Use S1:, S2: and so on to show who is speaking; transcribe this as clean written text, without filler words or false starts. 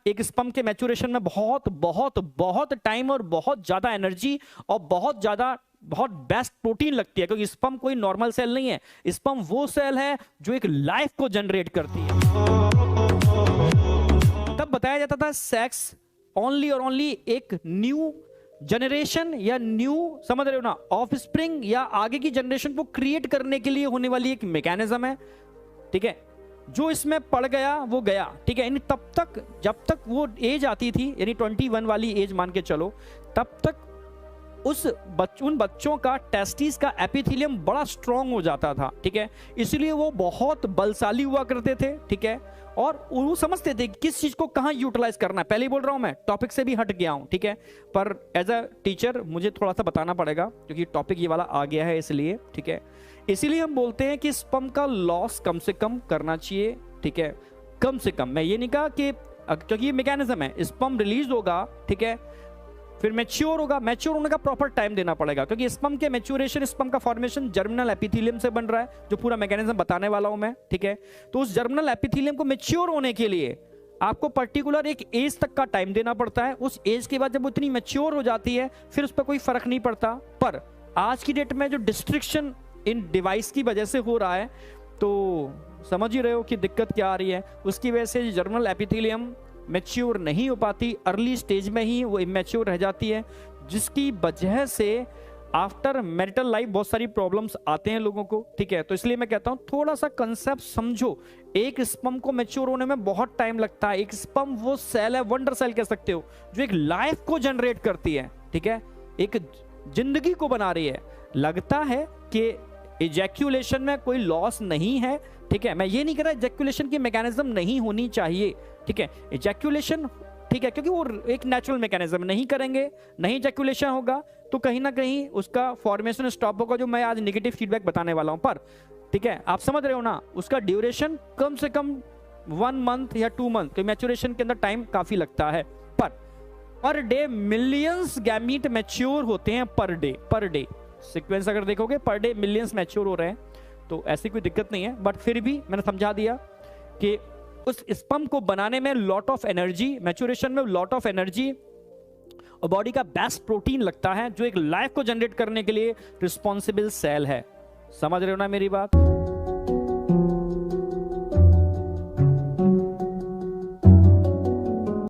S1: एक स्पर्म के मैच्योरेशन में बहुत बहुत बहुत टाइम और बहुत ज्यादा एनर्जी और बहुत बेस्ट प्रोटीन लगती है, क्योंकि स्पर्म कोई नॉर्मल सेल नहीं है। स्पर्म वो सेल है जो एक लाइफ को जनरेट करती है। तब बताया जाता था सेक्स ओनली और ओनली एक न्यू जनरेशन या न्यू, समझ रहे हो ना, ऑफ स्प्रिंग या आगे की जनरेशन को क्रिएट करने के लिए होने वाली एक मैकेनिज्म है, ठीक है। जो इसमें पड़ गया वो गया, ठीक है। तब तक जब तक वो एज आती थी, यानी 21 वाली एज मान के चलो, तब तक उन बच्चों का टेस्टिस का एपिथेलियम बड़ा स्ट्रांग हो जाता था, ठीक है। इसलिए वो बहुत बलशाली हुआ करते थे, ठीक है। और वो समझते थे किस चीज को कहां यूटिलाइज करना है। पहले ही बोल रहा हूं, मैं टॉपिक से भी हट गया हूं, ठीक है, पर एज अ टीचर मुझे थोड़ा सा बताना पड़ेगा क्योंकि टॉपिक ये वाला आ गया है, इसलिए, ठीक है। इसीलिए हम बोलते हैं कि स्पर्म का लॉस कम से कम करना चाहिए, ठीक है, कम से कम। मैं ये नहीं कहा कि, क्योंकि ये मैकेनिज्म है, स्पर्म रिलीज होगा, ठीक है, फिर मैच्योर होगा। मैच्योर होने का प्रॉपर टाइम देना पड़ेगा, क्योंकि स्पर्म के मैच्योरेशन, स्पर्म का फॉर्मेशन जर्मिनल एपिथेलियम से बन रहा है, जो पूरा मैकेनिज्म बताने वाला हूं मैं, ठीक है। तो उस जर्मिनल एपिथेलियम को मैच्योर होने के लिए आपको पर्टिकुलर एक एज तक का टाइम देना पड़ता है। उस एज के बाद जब वो इतनी मैच्योर हो जाती है, फिर उस पर कोई फर्क नहीं पड़ता। पर आज की डेट में जो डिस्ट्रिक्शन इन डिवाइस की वजह से हो रहा है, तो समझ ही रहे हो कि दिक्कत क्या आ रही है। उसकी वजह से जर्मिनल एपिथेलियम मैच्योर नहीं हो पाती, अर्ली स्टेज में ही वो इमैच्योर रह जाती है, जिसकी वजह से आफ्टर मैरिटल लाइफ बहुत सारी प्रॉब्लम्स आते हैं लोगों को, ठीक है। तो इसलिए मैं कहता हूं थोड़ा सा कंसेप्ट समझो। एक स्पर्म को मैच्योर होने में बहुत टाइम लगता है। एक स्पर्म वो सेल है, वंडर सेल कह सकते हो, जो एक लाइफ को जनरेट करती है, ठीक है, एक जिंदगी को बना रही है। लगता है कि इजैक्यूलेशन में कोई लॉस नहीं है, ठीक है। मैं ये नहीं कह रहा इजैक्यूलेशन की मैकेनिज्म नहीं होनी चाहिए, ठीक है, इजैक्यूलेशन, ठीक है, क्योंकि वो एक नेचुरल मैकेनिज्म, नहीं करेंगे, नहीं इजैक्यूलेशन होगा तो कहीं ना कहीं उसका फॉर्मेशन स्टॉप होगा, जो मैं आज नेगेटिव फीडबैक बताने वाला हूं। पर ठीक है, आप समझ रहे हो ना, उसका ड्यूरेशन कम से कम 1 मंथ या 2 मंथ, मैच्योरेशन के अंदर टाइम काफी लगता है। Per day millions gamete mature होते हैं, पर डे सीक्वेंस अगर देखोगे पर डे मिलियंस मैच्योर हो रहे हैं, तो ऐसी कोई दिक्कत नहीं है। बट फिर भी मैंने समझा दिया कि उस स्पर्म को बनाने में लॉट ऑफ एनर्जी, मैच्योरेशन में लॉट ऑफ एनर्जी और बॉडी का बेस्ट प्रोटीन लगता है, जो एक लाइफ को जनरेट करने के लिए रिस्पॉन्सिबल सेल है। समझ रहे हो ना मेरी बात?